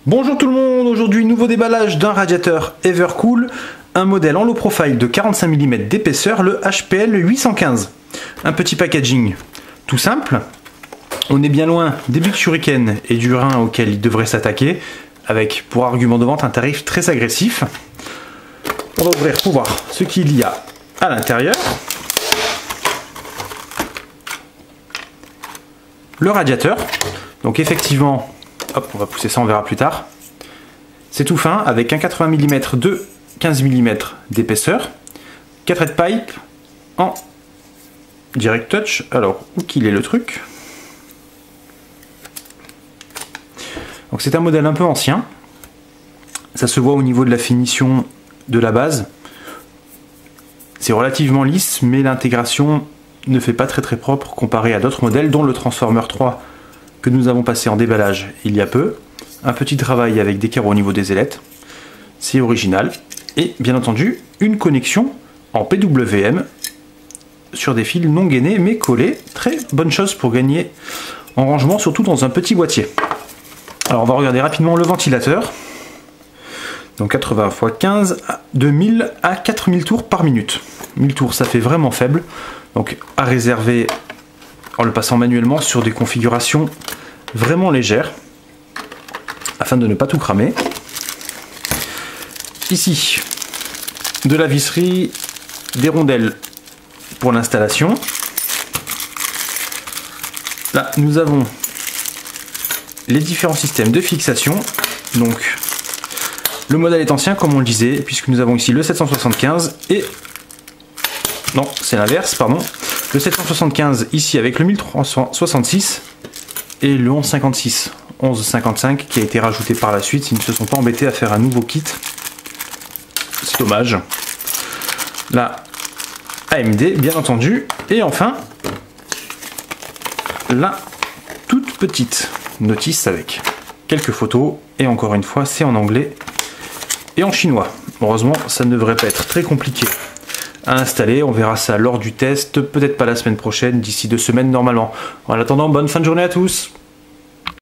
Bonjour tout le monde, aujourd'hui nouveau déballage d'un radiateur Evercool, un modèle en low profile de 45 mm d'épaisseur, le HPL 815. Un petit packaging tout simple, on est bien loin des Big Shuriken et du Rhin auquel il devrait s'attaquer, avec pour argument de vente un tarif très agressif. On va ouvrir pour voir ce qu'il y a à l'intérieur. Le radiateur, donc effectivement, hop, on va pousser ça, on verra plus tard. C'est tout fin avec un 80 mm de 15 mm d'épaisseur, 4 head pipe en direct touch. Alors, où qu'il est le truc? Donc c'est un modèle un peu ancien. Ça se voit au niveau de la finition de la base. C'est relativement lisse, mais l'intégration ne fait pas très propre comparé à d'autres modèles, dont le Transformer 3 que nous avons passé en déballage il y a peu. Un petit travail avec des carreaux au niveau des ailettes, c'est original. Et bien entendu, une connexion en PWM sur des fils non gainés mais collés. Très bonne chose pour gagner en rangement, surtout dans un petit boîtier. Alors on va regarder rapidement le ventilateur. Donc 80 x 15, de 1000 à 4000 tours par minute. 1000 tours, ça fait vraiment faible. Donc à réserver en le passant manuellement sur des configurations vraiment légères, afin de ne pas tout cramer. Ici, de la visserie, des rondelles pour l'installation. Là, nous avons les différents systèmes de fixation. Donc, le modèle est ancien, comme on le disait, puisque nous avons ici le 775 et... Non, c'est l'inverse, pardon. Le 775 ici avec le 1366 et le 1156. 1155 qui a été rajouté par la suite. Ils ne se sont pas embêtés à faire un nouveau kit. C'est dommage. La AMD, bien entendu. Et enfin, la toute petite notice avec quelques photos. Et encore une fois, c'est en anglais et en chinois. Heureusement, ça ne devrait pas être très compliqué à installer. On verra ça lors du test. Peut-être pas la semaine prochaine, d'ici 2 semaines normalement. En attendant, bonne fin de journée à tous.